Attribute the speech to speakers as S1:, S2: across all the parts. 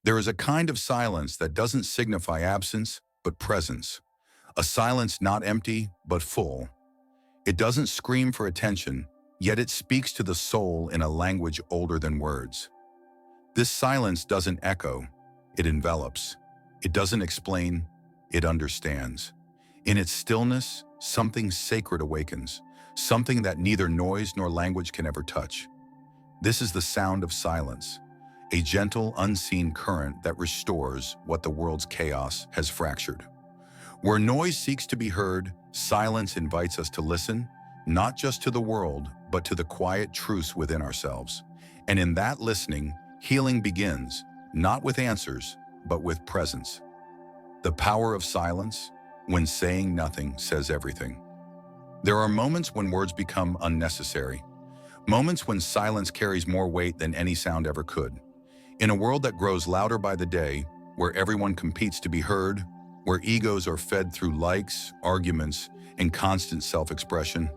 S1: There is a kind of silence that doesn't signify absence, but presence. A silence not empty, but full. It doesn't scream for attention, yet it speaks to the soul in a language older than words. This silence doesn't echo, it envelops. It doesn't explain, it understands. In its stillness, something sacred awakens, something that neither noise nor language can ever touch. This is the sound of silence, a gentle, unseen current that restores what the world's chaos has fractured. Where noise seeks to be heard, silence invites us to listen, not just to the world, but to the quiet truths within ourselves. And in that listening, healing begins, not with answers, but with presence. The power of silence, when saying nothing says everything. There are moments when words become unnecessary, moments when silence carries more weight than any sound ever could. In a world that grows louder by the day, where everyone competes to be heard, where egos are fed through likes, arguments, and constant self-expression,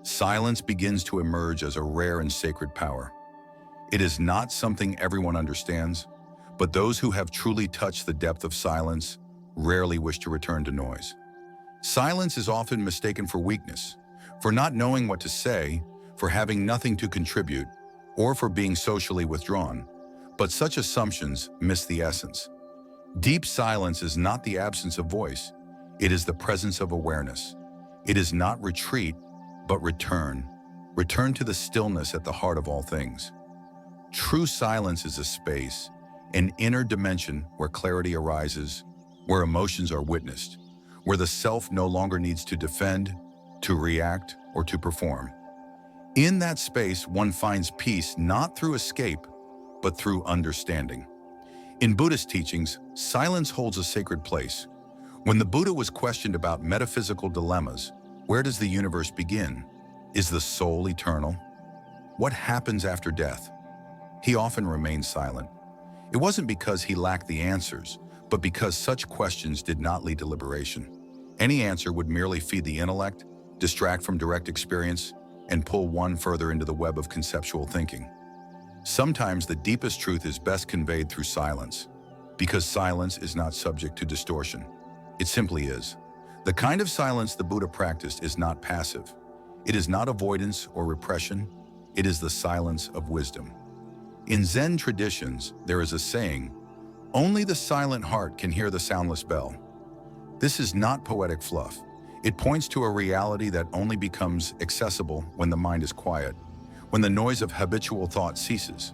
S1: silence begins to emerge as a rare and sacred power. It is not something everyone understands, but those who have truly touched the depth of silence rarely wish to return to noise. Silence is often mistaken for weakness, for not knowing what to say, for having nothing to contribute, or for being socially withdrawn. But such assumptions miss the essence. Deep silence is not the absence of voice, it is the presence of awareness. It is not retreat, but return. Return to the stillness at the heart of all things. True silence is a space, an inner dimension where clarity arises, where emotions are witnessed, where the self no longer needs to defend, to react, or to perform. In that space, one finds peace not through escape, but through understanding. In Buddhist teachings, silence holds a sacred place. When the Buddha was questioned about metaphysical dilemmas, where does the universe begin? Is the soul eternal? What happens after death? He often remained silent. It wasn't because he lacked the answers, but because such questions did not lead to liberation. Any answer would merely feed the intellect, distract from direct experience, and pull one further into the web of conceptual thinking. Sometimes the deepest truth is best conveyed through silence, because silence is not subject to distortion. It simply is. The kind of silence the Buddha practiced is not passive. It is not avoidance or repression. It is the silence of wisdom. In Zen traditions, there is a saying, "Only the silent heart can hear the soundless bell." This is not poetic fluff. It points to a reality that only becomes accessible when the mind is quiet, when the noise of habitual thought ceases.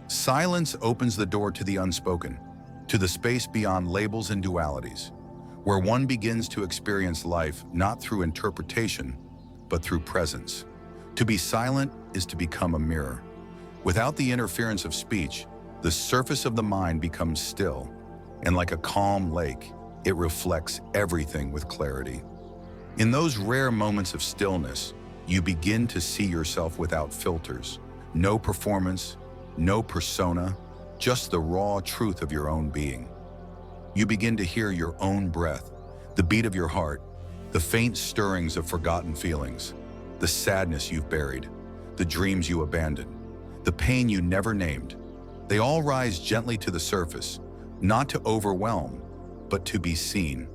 S1: Silence opens the door to the unspoken, to the space beyond labels and dualities, where one begins to experience life not through interpretation, but through presence. To be silent is to become a mirror. Without the interference of speech, the surface of the mind becomes still, and like a calm lake, it reflects everything with clarity. In those rare moments of stillness, you begin to see yourself without filters. No performance, no persona, just the raw truth of your own being. You begin to hear your own breath, the beat of your heart, the faint stirrings of forgotten feelings, the sadness you've buried, the dreams you abandoned, the pain you never named. They all rise gently to the surface, not to overwhelm, but to be seen.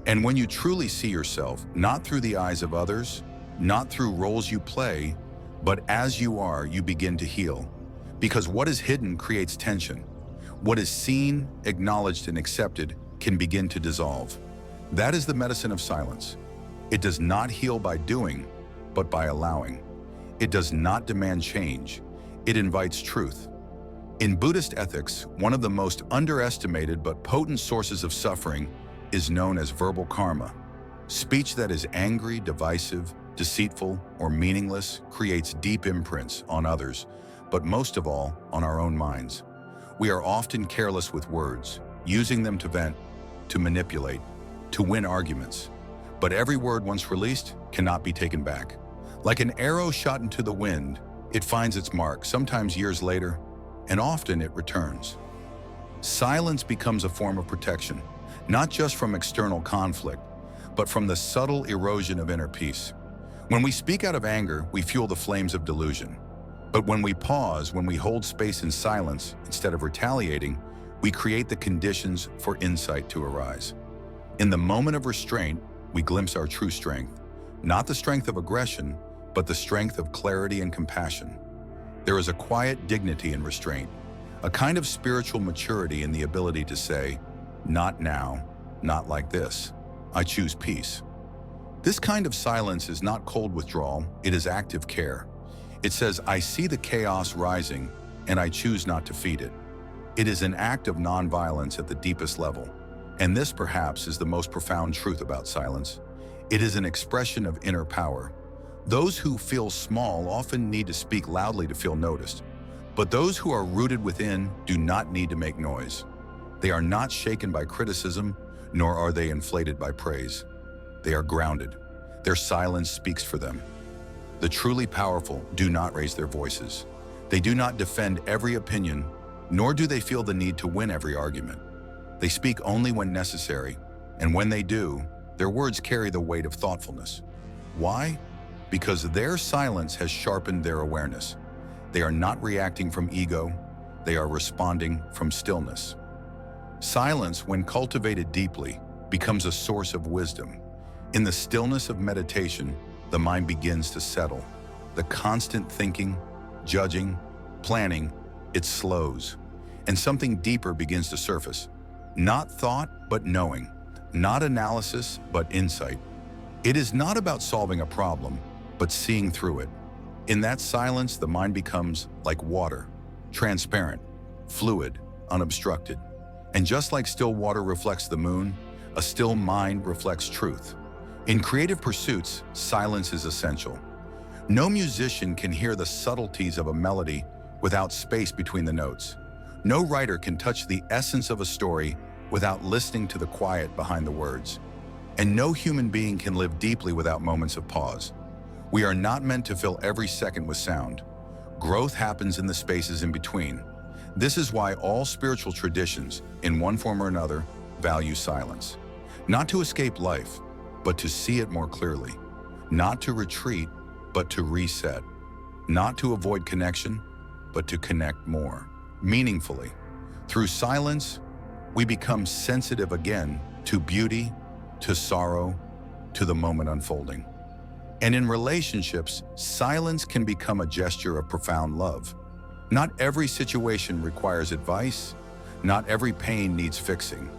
S1: And when you truly see yourself, not through the eyes of others, not through roles you play, but as you are, you begin to heal. Because what is hidden creates tension. What is seen, acknowledged, and accepted can begin to dissolve. That is the medicine of silence. It does not heal by doing, but by allowing. It does not demand change. It invites truth. In Buddhist ethics, one of the most underestimated but potent sources of suffering is known as verbal karma. Speech that is angry, divisive, deceitful, or meaningless creates deep imprints on others, but most of all, on our own minds. We are often careless with words, using them to vent, to manipulate, to win arguments. But every word once released cannot be taken back. Like an arrow shot into the wind, it finds its mark, sometimes years later, and often it returns. Silence becomes a form of protection, not just from external conflict, but from the subtle erosion of inner peace. When we speak out of anger, we fuel the flames of delusion. But when we pause, when we hold space in silence, instead of retaliating, We create the conditions for insight to arise. In the moment of restraint, we glimpse our true strength, not the strength of aggression, but the strength of clarity and compassion. There is a quiet dignity in restraint, a kind of spiritual maturity in the ability to say, "Not now, not like this. I choose peace." This kind of silence is not cold withdrawal, it is active care. It says, "I see the chaos rising, and I choose not to feed it." It is an act of nonviolence at the deepest level. And this, perhaps, is the most profound truth about silence. It is an expression of inner power. Those who feel small often need to speak loudly to feel noticed. But those who are rooted within do not need to make noise. They are not shaken by criticism, nor are they inflated by praise. They are grounded. Their silence speaks for them. The truly powerful do not raise their voices. They do not defend every opinion, nor do they feel the need to win every argument. They speak only when necessary, and when they do, their words carry the weight of thoughtfulness. Why? Because their silence has sharpened their awareness. They are not reacting from ego, they are responding from stillness. Silence, when cultivated deeply, becomes a source of wisdom. In the stillness of meditation, the mind begins to settle. The constant thinking, judging, planning, it slows, and something deeper begins to surface. Not thought, but knowing. Not analysis, but insight. It is not about solving a problem, but seeing through it. In that silence, the mind becomes like water, transparent, fluid, unobstructed. And just like still water reflects the moon, a still mind reflects truth. In creative pursuits, silence is essential. No musician can hear the subtleties of a melody without space between the notes. No writer can touch the essence of a story without listening to the quiet behind the words. And no human being can live deeply without moments of pause. We are not meant to fill every second with sound. Growth happens in the spaces in between. This is why all spiritual traditions, in one form or another, value silence. Not to escape life, but to see it more clearly. Not to retreat, but to reset. Not to avoid connection, but to connect more, meaningfully. Through silence, we become sensitive again to beauty, to sorrow, to the moment unfolding. And in relationships, silence can become a gesture of profound love. Not every situation requires advice. Not every pain needs fixing.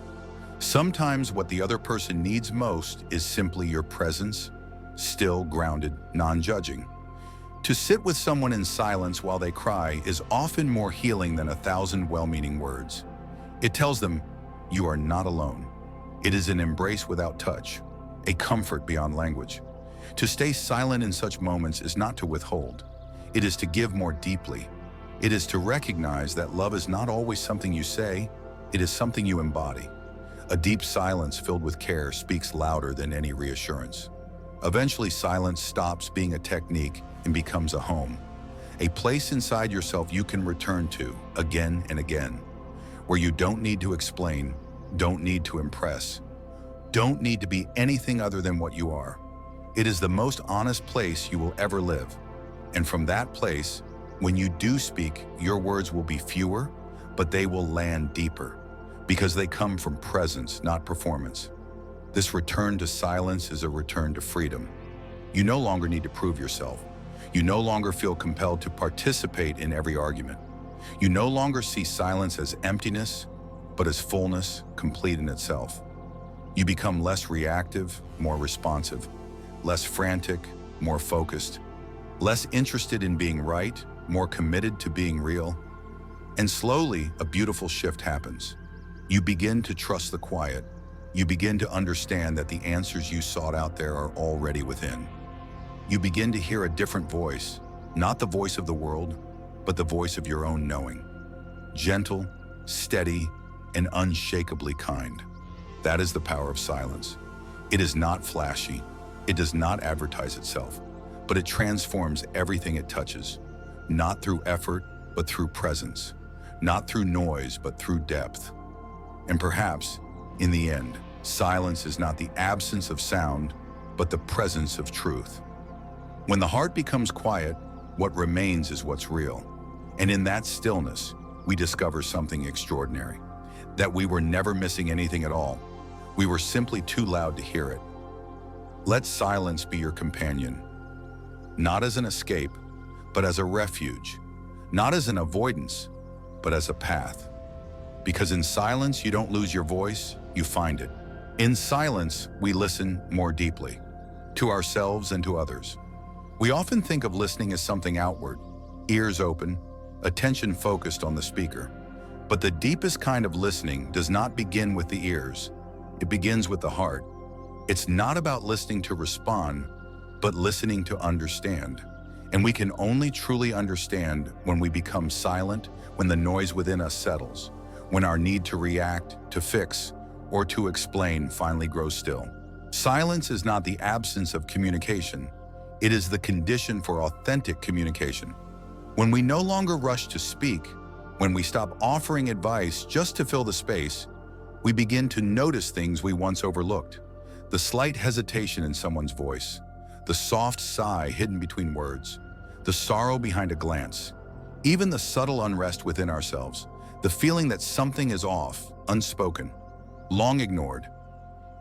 S1: Sometimes what the other person needs most is simply your presence, still, grounded, non-judging. To sit with someone in silence while they cry is often more healing than 1,000 well-meaning words. It tells them, you are not alone. It is an embrace without touch, a comfort beyond language. To stay silent in such moments is not to withhold. It is to give more deeply. It is to recognize that love is not always something you say, it is something you embody. A deep silence filled with care speaks louder than any reassurance. Eventually, silence stops being a technique and becomes a home, a place inside yourself you can return to again and again, where you don't need to explain, don't need to impress, don't need to be anything other than what you are. It is the most honest place you will ever live. And from that place, when you do speak, your words will be fewer, but they will land deeper, because they come from presence, not performance. This return to silence is a return to freedom. You no longer need to prove yourself. You no longer feel compelled to participate in every argument. You no longer see silence as emptiness, but as fullness, complete in itself. You become less reactive, more responsive, less frantic, more focused, less interested in being right, more committed to being real. And slowly, a beautiful shift happens. You begin to trust the quiet. You begin to understand that the answers you sought out there are already within. You begin to hear a different voice, not the voice of the world, but the voice of your own knowing. Gentle, steady, and unshakably kind. That is the power of silence. It is not flashy. It does not advertise itself, but it transforms everything it touches, not through effort, but through presence, not through noise, but through depth. And perhaps, in the end, silence is not the absence of sound, but the presence of truth. When the heart becomes quiet, what remains is what's real. And in that stillness, we discover something extraordinary. that we were never missing anything at all. We were simply too loud to hear it. Let silence be your companion, not as an escape, but as a refuge, not as an avoidance, but as a path. Because in silence, you don't lose your voice, you find it. In silence, we listen more deeply, to ourselves and to others. We often think of listening as something outward, ears open, attention focused on the speaker. But the deepest kind of listening does not begin with the ears. It begins with the heart. It's not about listening to respond, but listening to understand. And we can only truly understand when we become silent, when the noise within us settles, when our need to react, to fix, or to explain finally grows still. Silence is not the absence of communication. It is the condition for authentic communication. When we no longer rush to speak, when we stop offering advice just to fill the space, we begin to notice things we once overlooked. The slight hesitation in someone's voice, the soft sigh hidden between words, the sorrow behind a glance, even the subtle unrest within ourselves, the feeling that something is off, unspoken, long ignored.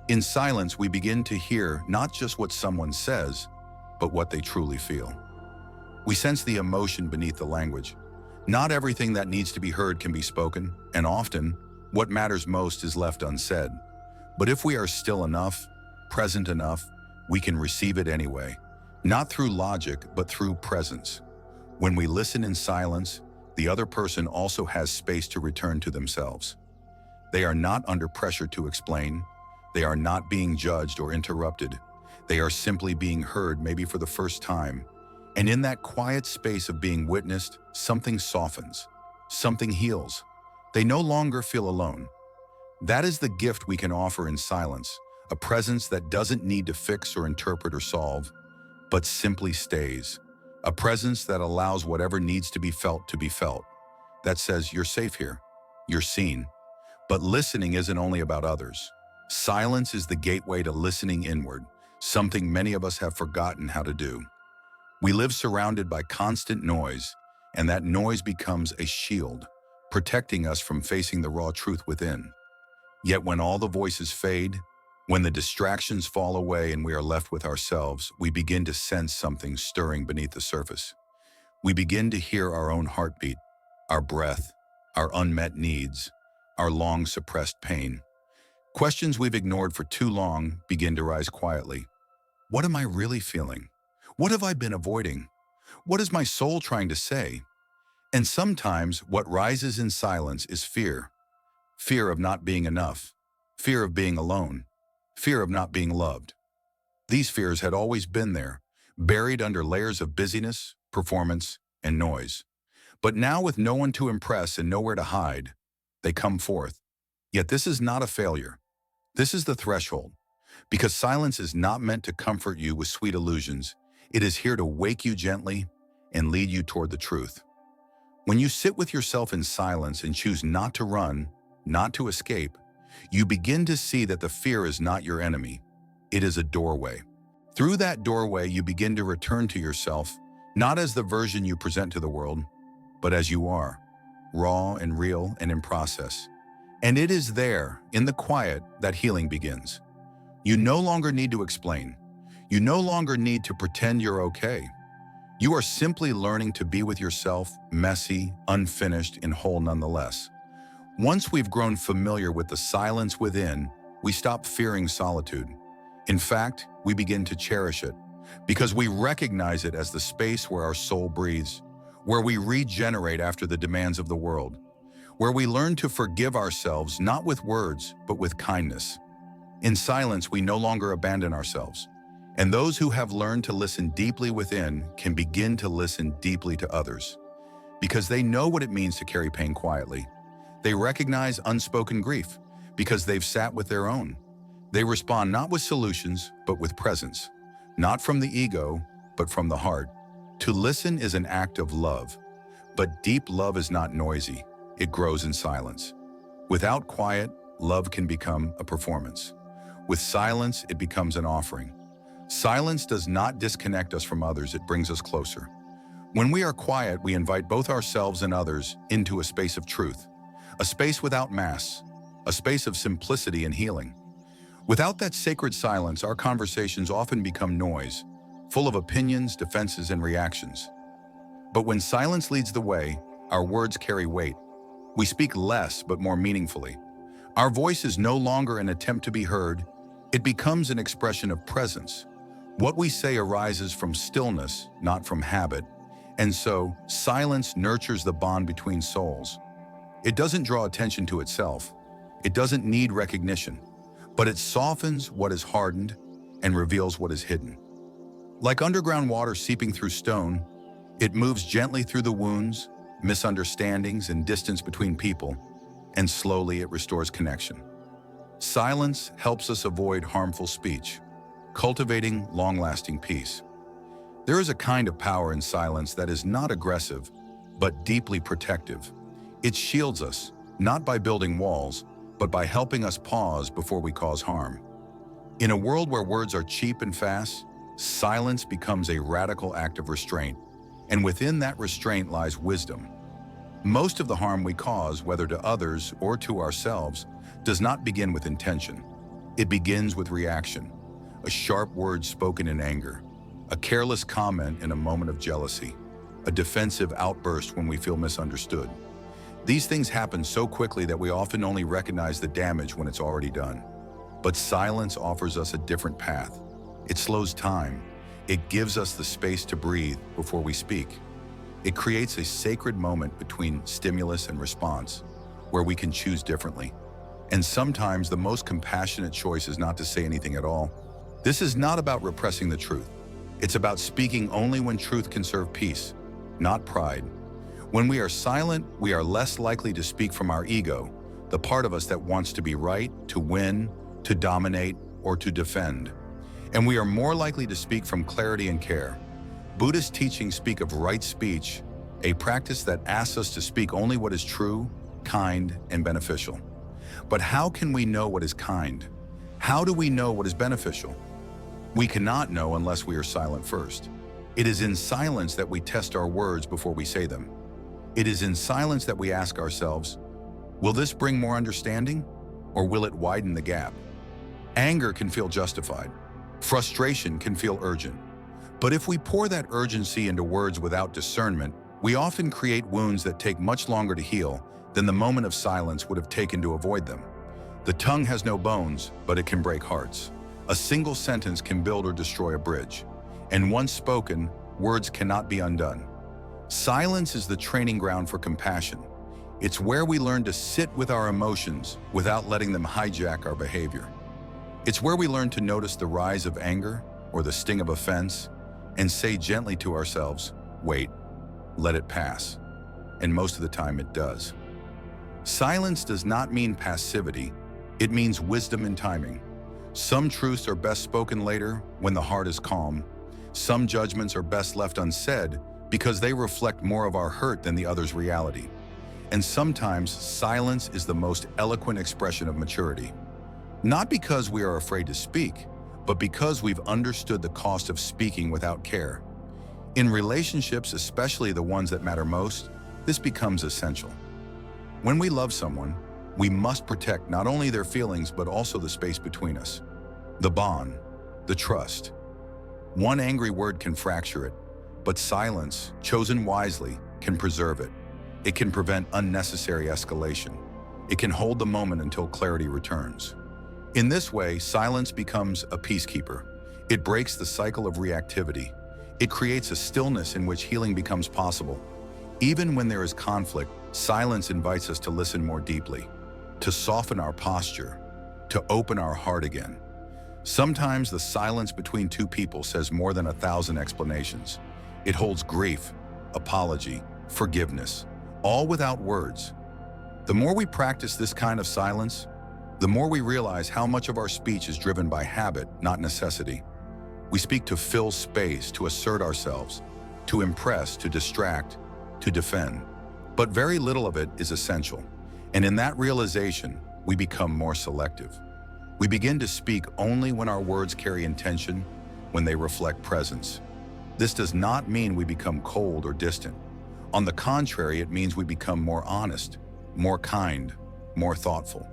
S1: In silence, we begin to hear not just what someone says, but what they truly feel. We sense the emotion beneath the language. Not everything that needs to be heard can be spoken, and often, what matters most is left unsaid. But if we are still enough, present enough, we can receive it anyway. Not through logic, but through presence. When we listen in silence, the other person also has space to return to themselves. They are not under pressure to explain. They are not being judged or interrupted. They are simply being heard, maybe for the first time. And in that quiet space of being witnessed, something softens, something heals. They no longer feel alone. That is the gift we can offer in silence, a presence that doesn't need to fix or interpret or solve, but simply stays. A presence that allows whatever needs to be felt, that says you're safe here, you're seen. But listening isn't only about others. Silence is the gateway to listening inward, something many of us have forgotten how to do. We live surrounded by constant noise, and that noise becomes a shield, protecting us from facing the raw truth within. Yet when all the voices fade, when the distractions fall away and we are left with ourselves, we begin to sense something stirring beneath the surface. We begin to hear our own heartbeat, our breath, our unmet needs, our long-suppressed pain. Questions we've ignored for too long begin to rise quietly. What am I really feeling? What have I been avoiding? What is my soul trying to say? And sometimes what rises in silence is fear. Fear of not being enough. Fear of being alone. Fear of not being loved. These fears had always been there, buried under layers of busyness, performance, and noise. But now, with no one to impress and nowhere to hide, they come forth. Yet this is not a failure. This is the threshold. Because silence is not meant to comfort you with sweet illusions. It is here to wake you gently and lead you toward the truth. When you sit with yourself in silence and choose not to run, not to escape, you begin to see that the fear is not your enemy. It is a doorway. Through that doorway, you begin to return to yourself, not as the version you present to the world, but as you are, raw and real and in process. And it is there, in the quiet, that healing begins. You no longer need to explain. You no longer need to pretend you're okay. You are simply learning to be with yourself, messy, unfinished, and whole nonetheless. Once we've grown familiar with the silence within, we stop fearing solitude. In fact, we begin to cherish it, because we recognize it as the space where our soul breathes, where we regenerate after the demands of the world, where we learn to forgive ourselves not with words, but with kindness. In silence, we no longer abandon ourselves. And those who have learned to listen deeply within can begin to listen deeply to others, because they know what it means to carry pain quietly. They recognize unspoken grief because they've sat with their own. They respond not with solutions, but with presence, not from the ego, but from the heart. To listen is an act of love, but deep love is not noisy. It grows in silence. Without quiet, love can become a performance. With silence, it becomes an offering. Silence does not disconnect us from others, it brings us closer. When we are quiet, we invite both ourselves and others into a space of truth, a space without masks, a space of simplicity and healing. Without that sacred silence, our conversations often become noise, full of opinions, defenses, and reactions. But when silence leads the way, our words carry weight. We speak less but more meaningfully. Our voice is no longer an attempt to be heard, it becomes an expression of presence. What we say arises from stillness, not from habit, and so silence nurtures the bond between souls. It doesn't draw attention to itself, it doesn't need recognition, but it softens what is hardened and reveals what is hidden. Like underground water seeping through stone, it moves gently through the wounds, misunderstandings, and distance between people, and slowly it restores connection. Silence helps us avoid harmful speech, cultivating long-lasting peace. There is a kind of power in silence that is not aggressive, but deeply protective. It shields us, not by building walls, but by helping us pause before we cause harm. In a world where words are cheap and fast, silence becomes a radical act of restraint, and within that restraint lies wisdom. Most of the harm we cause, whether to others or to ourselves, does not begin with intention. It begins with reaction, a sharp word spoken in anger, a careless comment in a moment of jealousy, a defensive outburst when we feel misunderstood. These things happen so quickly that we often only recognize the damage when it's already done. But silence offers us a different path. It slows time. It gives us the space to breathe before we speak. It creates a sacred moment between stimulus and response, where we can choose differently. And sometimes the most compassionate choice is not to say anything at all. This is not about repressing the truth. It's about speaking only when truth can serve peace, not pride. When we are silent, we are less likely to speak from our ego, the part of us that wants to be right, to win, to dominate, or to defend. And we are more likely to speak from clarity and care. Buddhist teachings speak of right speech, a practice that asks us to speak only what is true, kind, and beneficial. But how can we know what is kind? How do we know what is beneficial? We cannot know unless we are silent first. It is in silence that we test our words before we say them. It is in silence that we ask ourselves, will this bring more understanding, or will it widen the gap? Anger can feel justified. Frustration can feel urgent. But if we pour that urgency into words without discernment, we often create wounds that take much longer to heal than the moment of silence would have taken to avoid them. The tongue has no bones, but it can break hearts. A single sentence can build or destroy a bridge. And once spoken, words cannot be undone. Silence is the training ground for compassion. It's where we learn to sit with our emotions without letting them hijack our behavior. It's where we learn to notice the rise of anger or the sting of offense and say gently to ourselves, wait, let it pass. And most of the time it does. Silence does not mean passivity, it means wisdom and timing. Some truths are best spoken later when the heart is calm. Some judgments are best left unsaid because they reflect more of our hurt than the other's reality. And sometimes silence is the most eloquent expression of maturity. Not because we are afraid to speak, but because we've understood the cost of speaking without care. In relationships, especially the ones that matter most, this becomes essential. When we love someone, we must protect not only their feelings but also the space between us. The bond, the trust. One angry word can fracture it, but silence, chosen wisely, can preserve it. It can prevent unnecessary escalation. It can hold the moment until clarity returns. In this way, silence becomes a peacekeeper. It breaks the cycle of reactivity. It creates a stillness in which healing becomes possible. Even when there is conflict, silence invites us to listen more deeply, to soften our posture, to open our heart again. Sometimes the silence between two people says more than 1,000 explanations. It holds grief, apology, forgiveness, all without words. The more we practice this kind of silence, the more we realize how much of our speech is driven by habit, not necessity. We speak to fill space, to assert ourselves, to impress, to distract, to defend. But very little of it is essential. And in that realization, we become more selective. We begin to speak only when our words carry intention, when they reflect presence. This does not mean we become cold or distant. On the contrary, it means we become more honest, more kind, more thoughtful.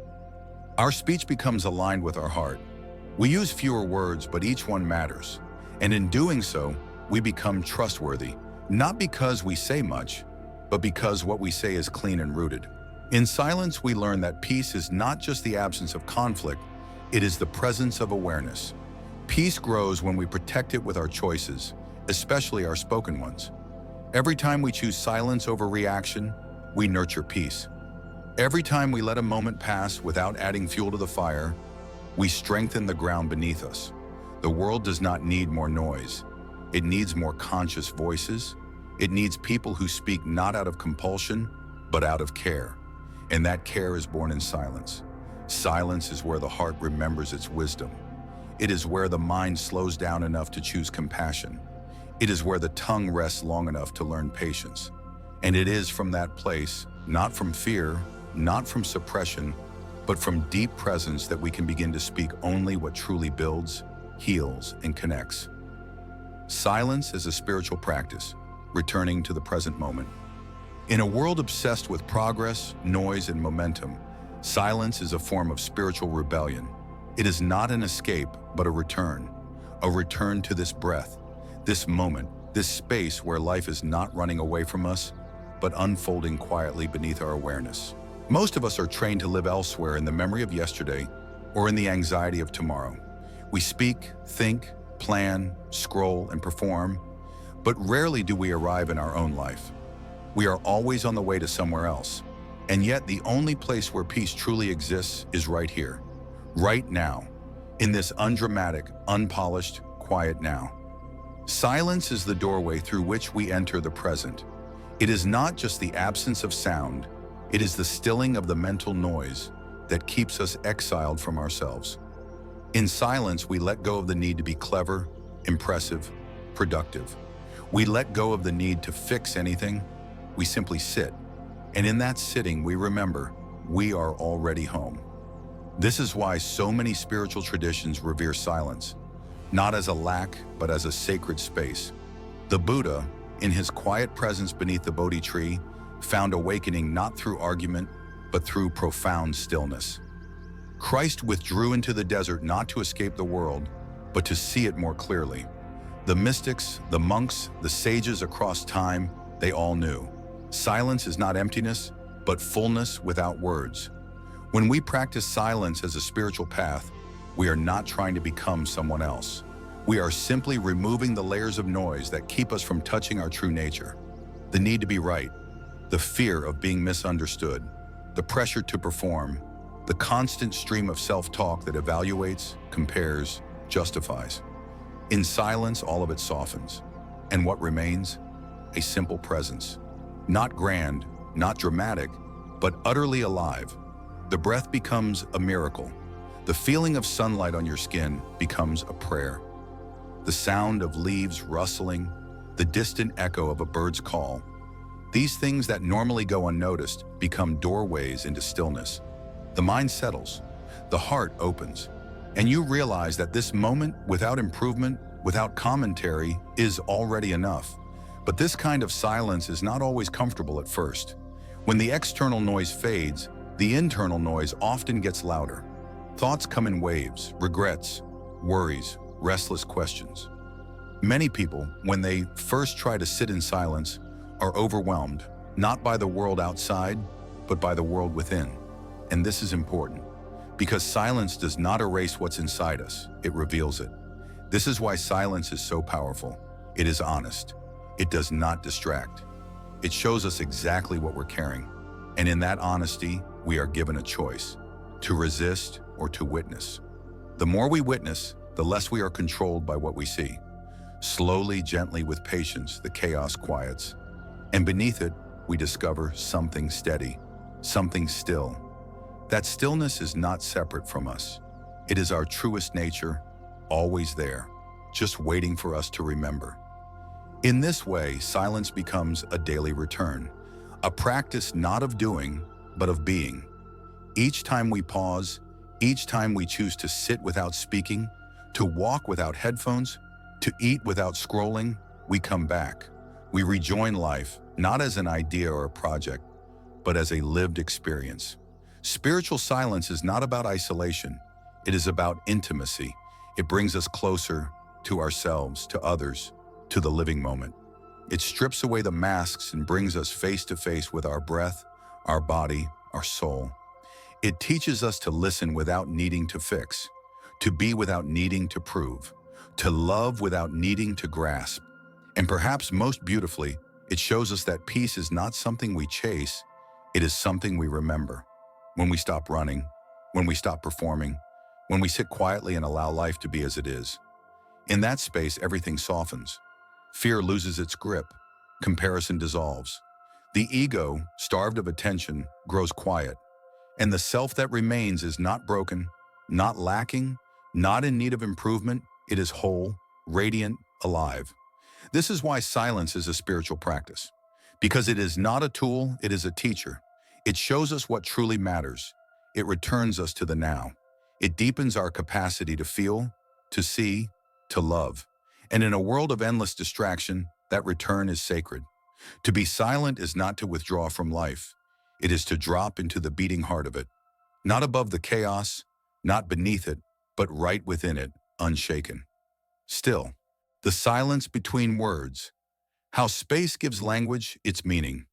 S1: Our speech becomes aligned with our heart. We use fewer words, but each one matters. And in doing so, we become trustworthy, not because we say much, but because what we say is clean and rooted. In silence, we learn that peace is not just the absence of conflict, it is the presence of awareness. Peace grows when we protect it with our choices, especially our spoken ones. Every time we choose silence over reaction, we nurture peace. Every time we let a moment pass without adding fuel to the fire, we strengthen the ground beneath us. The world does not need more noise. It needs more conscious voices. It needs people who speak not out of compulsion, but out of care. And that care is born in silence. Silence is where the heart remembers its wisdom. It is where the mind slows down enough to choose compassion. It is where the tongue rests long enough to learn patience. And it is from that place, not from fear, not from suppression, but from deep presence that we can begin to speak only what truly builds, heals, and connects. Silence is a spiritual practice, returning to the present moment. In a world obsessed with progress, noise, and momentum, silence is a form of spiritual rebellion. It is not an escape, but a return to this breath, this moment, this space where life is not running away from us, but unfolding quietly beneath our awareness. Most of us are trained to live elsewhere in the memory of yesterday or in the anxiety of tomorrow. We speak, think, plan, scroll, and perform, but rarely do we arrive in our own life. We are always on the way to somewhere else. And yet the only place where peace truly exists is right here, right now, in this undramatic, unpolished, quiet now. Silence is the doorway through which we enter the present. It is not just the absence of sound, it is the stilling of the mental noise that keeps us exiled from ourselves. In silence, we let go of the need to be clever, impressive, productive. We let go of the need to fix anything. We simply sit. And in that sitting, we remember we are already home. This is why so many spiritual traditions revere silence, not as a lack, but as a sacred space. The Buddha, in his quiet presence beneath the Bodhi tree, found awakening not through argument, but through profound stillness. Christ withdrew into the desert not to escape the world, but to see it more clearly. The mystics, the monks, the sages across time, they all knew. Silence is not emptiness, but fullness without words. When we practice silence as a spiritual path, we are not trying to become someone else. We are simply removing the layers of noise that keep us from touching our true nature. The need to be right, the fear of being misunderstood, the pressure to perform, the constant stream of self-talk that evaluates, compares, justifies. In silence, all of it softens. And what remains? A simple presence. Not grand, not dramatic, but utterly alive. The breath becomes a miracle. The feeling of sunlight on your skin becomes a prayer. The sound of leaves rustling, the distant echo of a bird's call. These things that normally go unnoticed become doorways into stillness. The mind settles, the heart opens, and you realize that this moment, without improvement, without commentary, is already enough. But this kind of silence is not always comfortable at first. When the external noise fades, the internal noise often gets louder. Thoughts come in waves, regrets, worries, restless questions. Many people, when they first try to sit in silence, are overwhelmed, not by the world outside, but by the world within. And this is important, because silence does not erase what's inside us, it reveals it. This is why silence is so powerful. It is honest. It does not distract. It shows us exactly what we're carrying. And in that honesty, we are given a choice, to resist or to witness. The more we witness, the less we are controlled by what we see. Slowly, gently, with patience, the chaos quiets. And beneath it, we discover something steady, something still. That stillness is not separate from us. It is our truest nature, always there, just waiting for us to remember. In this way, silence becomes a daily return, a practice not of doing, but of being. Each time we pause, each time we choose to sit without speaking, to walk without headphones, to eat without scrolling, we come back. We rejoin life, not as an idea or a project, but as a lived experience. Spiritual silence is not about isolation. It is about intimacy. It brings us closer to ourselves, to others, to the living moment. It strips away the masks and brings us face to face with our breath, our body, our soul. It teaches us to listen without needing to fix, to be without needing to prove, to love without needing to grasp. And perhaps most beautifully, it shows us that peace is not something we chase, it is something we remember. When we stop running, when we stop performing, when we sit quietly and allow life to be as it is. In that space, everything softens. Fear loses its grip. Comparison dissolves. The ego, starved of attention, grows quiet. And the self that remains is not broken, not lacking, not in need of improvement. It is whole, radiant, alive. This is why silence is a spiritual practice. Because it is not a tool, it is a teacher. It shows us what truly matters. It returns us to the now. It deepens our capacity to feel, to see, to love. And in a world of endless distraction, that return is sacred. To be silent is not to withdraw from life. It is to drop into the beating heart of it. Not above the chaos, not beneath it, but right within it, unshaken. Still, the silence between words. How space gives language its meaning.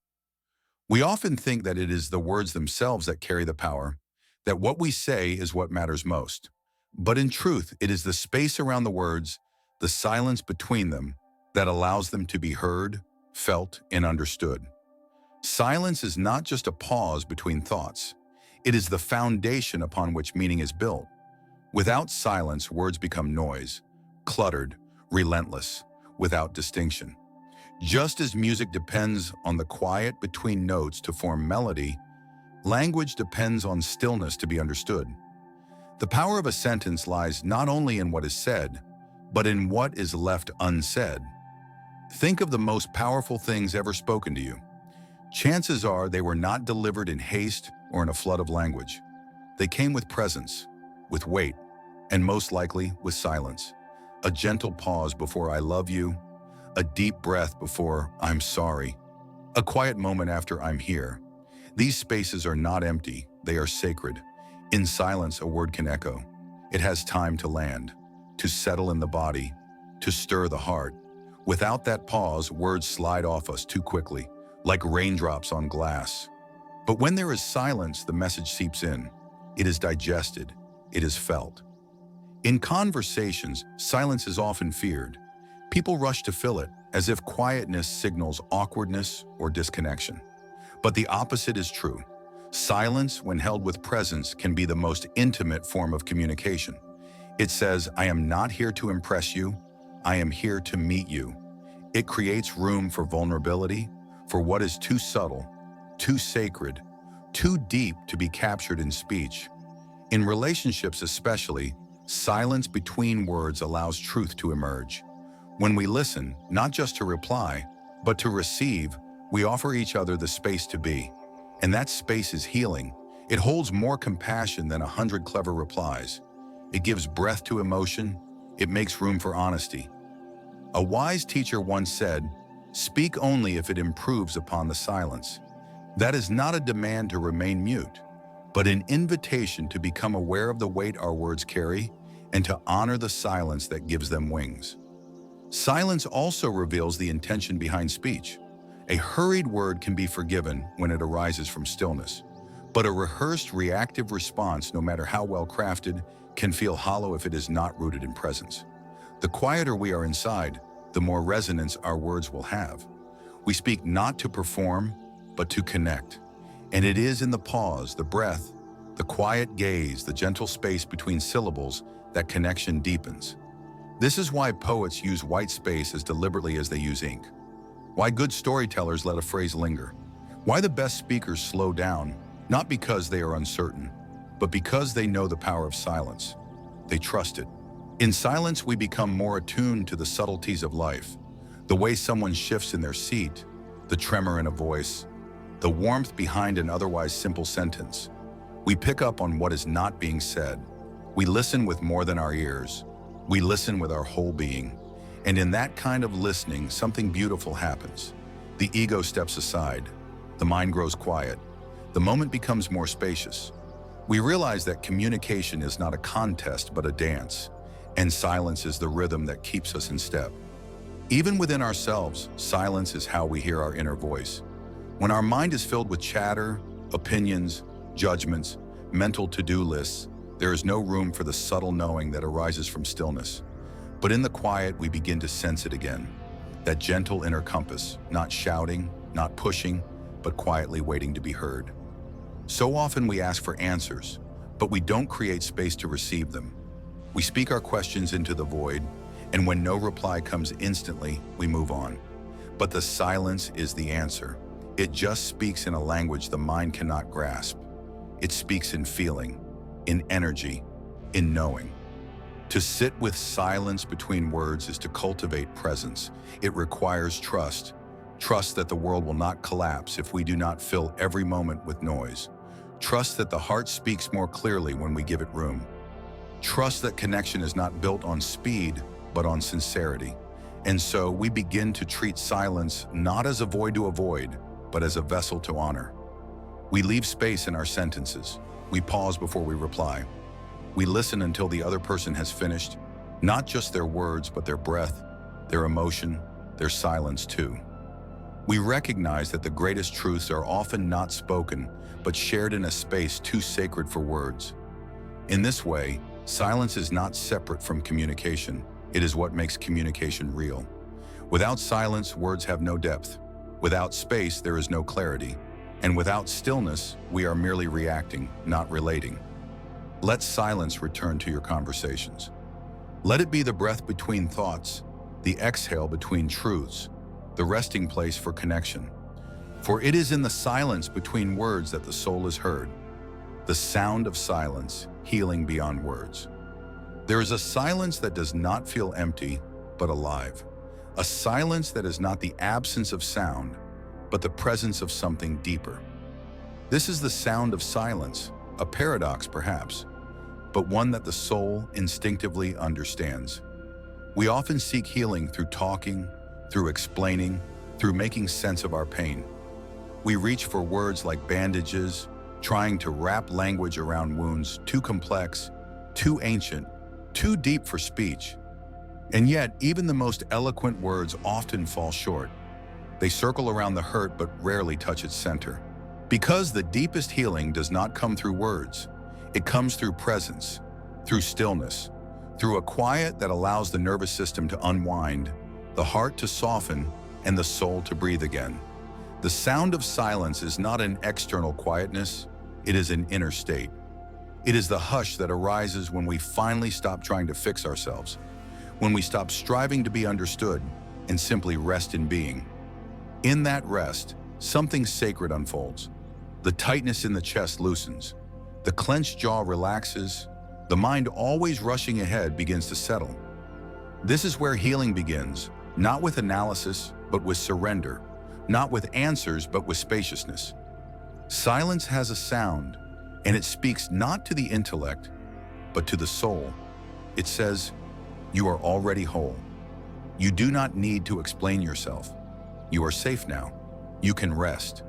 S1: We often think that it is the words themselves that carry the power, that what we say is what matters most. But in truth, it is the space around the words, the silence between them, that allows them to be heard, felt, and understood. Silence is not just a pause between thoughts. It is the foundation upon which meaning is built. Without silence, words become noise, cluttered, relentless, without distinction. Just as music depends on the quiet between notes to form melody, language depends on stillness to be understood. The power of a sentence lies not only in what is said, but in what is left unsaid. Think of the most powerful things ever spoken to you. Chances are they were not delivered in haste or in a flood of language. They came with presence, with weight, and most likely with silence. A gentle pause before I love you, a deep breath before I'm sorry, a quiet moment after I'm here. These spaces are not empty, they are sacred. In silence, a word can echo. It has time to land, to settle in the body, to stir the heart. Without that pause, words slide off us too quickly, like raindrops on glass. But when there is silence, the message seeps in. It is digested, it is felt. In conversations, silence is often feared. People rush to fill it, as if quietness signals awkwardness or disconnection. But the opposite is true. Silence, when held with presence, can be the most intimate form of communication. It says, I am not here to impress you, I am here to meet you. It creates room for vulnerability, for what is too subtle, too sacred, too deep to be captured in speech. In relationships especially, silence between words allows truth to emerge. When we listen, not just to reply, but to receive, we offer each other the space to be. And that space is healing. It holds more compassion than 100 clever replies. It gives breath to emotion. It makes room for honesty. A wise teacher once said, "Speak only if it improves upon the silence." That is not a demand to remain mute, but an invitation to become aware of the weight our words carry and to honor the silence that gives them wings. Silence also reveals the intention behind speech. A hurried word can be forgiven when it arises from stillness, but a rehearsed reactive response, no matter how well crafted, can feel hollow if it is not rooted in presence. The quieter we are inside, the more resonance our words will have. We speak not to perform, but to connect. And it is in the pause, the breath, the quiet gaze, the gentle space between syllables that connection deepens. This is why poets use white space as deliberately as they use ink. Why good storytellers let a phrase linger. Why the best speakers slow down, not because they are uncertain, but because they know the power of silence. They trust it. In silence, we become more attuned to the subtleties of life, the way someone shifts in their seat, the tremor in a voice, the warmth behind an otherwise simple sentence. We pick up on what is not being said. We listen with more than our ears. We listen with our whole being. And in that kind of listening, something beautiful happens. The ego steps aside. The mind grows quiet. The moment becomes more spacious. We realize that communication is not a contest but a dance, and silence is the rhythm that keeps us in step. Even within ourselves, silence is how we hear our inner voice. When our mind is filled with chatter, opinions, judgments, mental to-do lists, there is no room for the subtle knowing that arises from stillness. But in the quiet, we begin to sense it again. That gentle inner compass, not shouting, not pushing, but quietly waiting to be heard. So often we ask for answers, but we don't create space to receive them. We speak our questions into the void, and when no reply comes instantly, we move on. But the silence is the answer. It just speaks in a language the mind cannot grasp. It speaks in feeling, in energy, in knowing. To sit with silence between words is to cultivate presence. It requires trust. Trust that the world will not collapse if we do not fill every moment with noise. Trust that the heart speaks more clearly when we give it room. Trust that connection is not built on speed, but on sincerity. And so we begin to treat silence not as a void to avoid, but as a vessel to honor. We leave space in our sentences. We pause before we reply. We listen until the other person has finished, not just their words, but their breath, their emotion, their silence too. We recognize that the greatest truths are often not spoken, but shared in a space too sacred for words. In this way, silence is not separate from communication. It is what makes communication real. Without silence, words have no depth. Without space, there is no clarity. And without stillness, we are merely reacting, not relating. Let silence return to your conversations. Let it be the breath between thoughts, the exhale between truths, the resting place for connection. For it is in the silence between words that the soul is heard. The sound of silence, healing beyond words. There is a silence that does not feel empty, but alive. A silence that is not the absence of sound, but the presence of something deeper. This is the sound of silence, a paradox perhaps, but one that the soul instinctively understands. We often seek healing through talking, through explaining, through making sense of our pain. We reach for words like bandages, trying to wrap language around wounds too complex, too ancient, too deep for speech. And yet, even the most eloquent words often fall short. They circle around the hurt but rarely touch its center. Because the deepest healing does not come through words, it comes through presence, through stillness, through a quiet that allows the nervous system to unwind, the heart to soften, and the soul to breathe again. The sound of silence is not an external quietness, it is an inner state. It is the hush that arises when we finally stop trying to fix ourselves, when we stop striving to be understood and simply rest in being. In that rest, something sacred unfolds. The tightness in the chest loosens. The clenched jaw relaxes. The mind, always rushing ahead, begins to settle. This is where healing begins, not with analysis, but with surrender. Not with answers, but with spaciousness. Silence has a sound, and it speaks not to the intellect, but to the soul. It says, "You are already whole. You do not need to explain yourself. You are safe now. You can rest."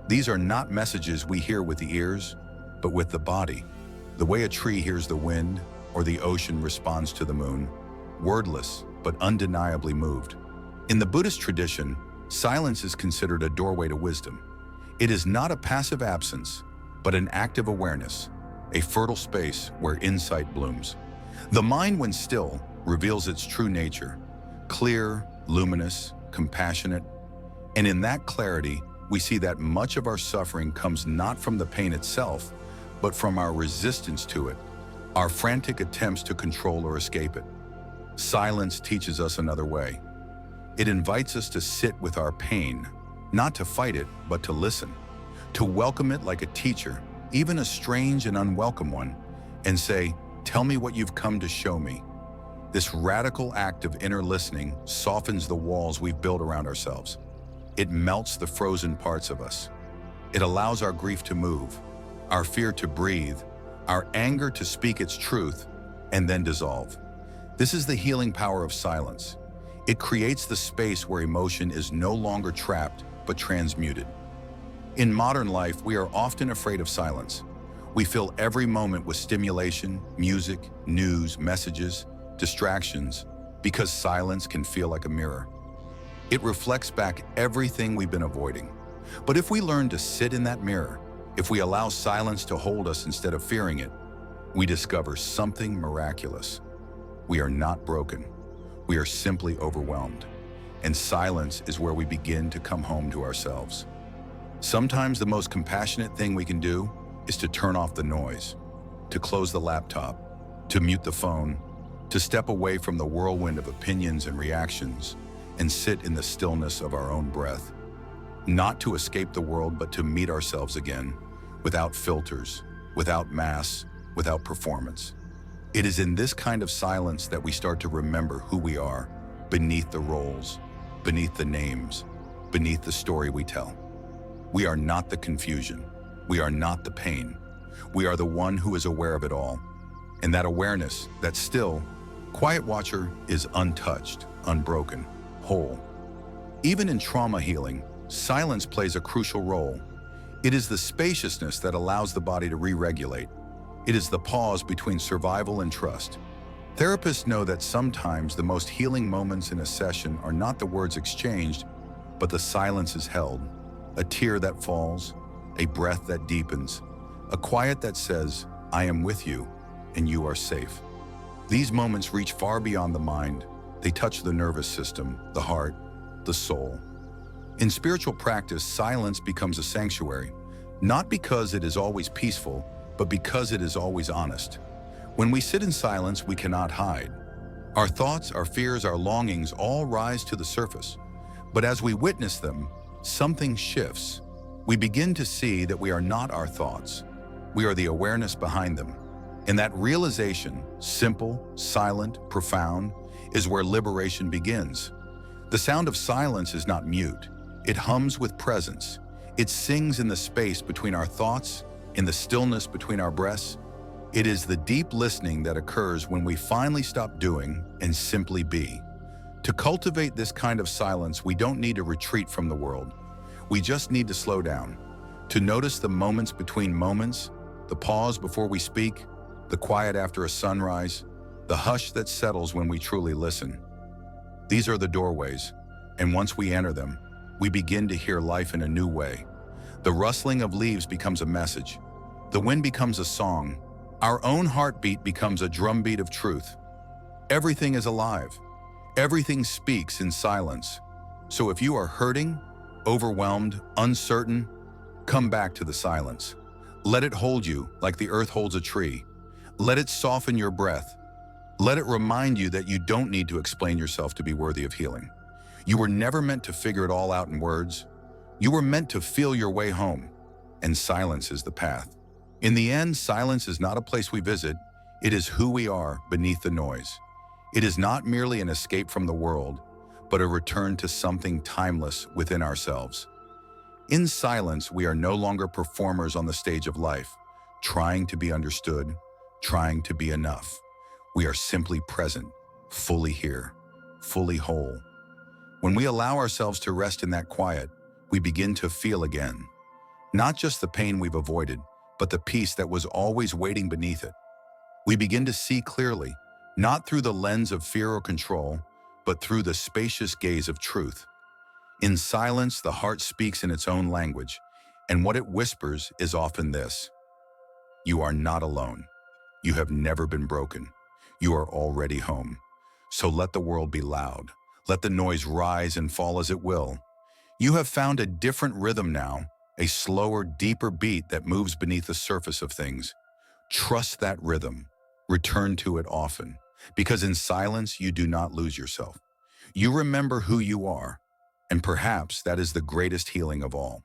S1: These are not messages we hear with the ears, but with the body. The way a tree hears the wind, or the ocean responds to the moon, wordless, but undeniably moved. In the Buddhist tradition, silence is considered a doorway to wisdom. It is not a passive absence, but an active awareness, a fertile space where insight blooms. The mind, when still, reveals its true nature, clear, luminous, compassionate, and in that clarity, we see that much of our suffering comes not from the pain itself, but from our resistance to it, our frantic attempts to control or escape it. Silence teaches us another way. It invites us to sit with our pain, not to fight it, but to listen, to welcome it like a teacher, even a strange and unwelcome one, and say, "Tell me what you've come to show me." This radical act of inner listening softens the walls we've built around ourselves. It melts the frozen parts of us. It allows our grief to move, our fear to breathe, our anger to speak its truth, and then dissolve. This is the healing power of silence. It creates the space where emotion is no longer trapped, but transmuted. In modern life, we are often afraid of silence. We fill every moment with stimulation, music, news, messages, distractions, because silence can feel like a mirror. It reflects back everything we've been avoiding. But if we learn to sit in that mirror, if we allow silence to hold us instead of fearing it, we discover something miraculous. We are not broken. We are simply overwhelmed. And silence is where we begin to come home to ourselves. Sometimes the most compassionate thing we can do is to turn off the noise, to close the laptop, to mute the phone, to step away from the whirlwind of opinions and reactions, and sit in the stillness of our own breath. Not to escape the world, but to meet ourselves again, without filters, without masks, without performance. It is in this kind of silence that we start to remember who we are, beneath the roles, beneath the names, beneath the story we tell. We are not the confusion. We are not the pain. We are the one who is aware of it all. And that awareness, that still, quiet watcher, is untouched, unbroken, whole. Even in trauma healing, silence plays a crucial role. It is the spaciousness that allows the body to re-regulate. It is the pause between survival and trust. Therapists know that sometimes the most healing moments in a session are not the words exchanged, but the silence is held. A tear that falls, a breath that deepens, a quiet that says, I am with you and you are safe. These moments reach far beyond the mind. They touch the nervous system, the heart, the soul. In spiritual practice, silence becomes a sanctuary, not because it is always peaceful, but because it is always honest. When we sit in silence, we cannot hide. Our thoughts, our fears, our longings all rise to the surface. But as we witness them, something shifts. We begin to see that we are not our thoughts. We are the awareness behind them. And that realization, simple, silent, profound, is where liberation begins. The sound of silence is not mute. It hums with presence. It sings in the space between our thoughts, in the stillness between our breaths. It is the deep listening that occurs when we finally stop doing and simply be. To cultivate this kind of silence, we don't need to retreat from the world. We just need to slow down, to notice the moments between moments, the pause before we speak, the quiet after a sunrise, the hush that settles when we truly listen. These are the doorways, and once we enter them, we begin to hear life in a new way. The rustling of leaves becomes a message. The wind becomes a song. Our own heartbeat becomes a drumbeat of truth. Everything is alive. Everything speaks in silence. So if you are hurting, overwhelmed, uncertain, come back to the silence. Let it hold you like the earth holds a tree. Let it soften your breath. Let it remind you that you don't need to explain yourself to be worthy of healing. You were never meant to figure it all out in words. You were meant to feel your way home, and silence is the path. In the end, silence is not a place we visit. It is who we are beneath the noise. It is not merely an escape from the world, but a return to something timeless within ourselves. In silence, we are no longer performers on the stage of life, trying to be understood, trying to be enough. We are simply present, fully here, fully whole. When we allow ourselves to rest in that quiet, we begin to feel again. Not just the pain we've avoided, but the peace that was always waiting beneath it. We begin to see clearly, not through the lens of fear or control, but through the spacious gaze of truth. In silence, the heart speaks in its own language, and what it whispers is often this: you are not alone. You have never been broken. You are already home. So let the world be loud. Let the noise rise and fall as it will. You have found a different rhythm now, a slower, deeper beat that moves beneath the surface of things. Trust that rhythm. Return to it often, because in silence you do not lose yourself. You remember who you are, and perhaps that is the greatest healing of all.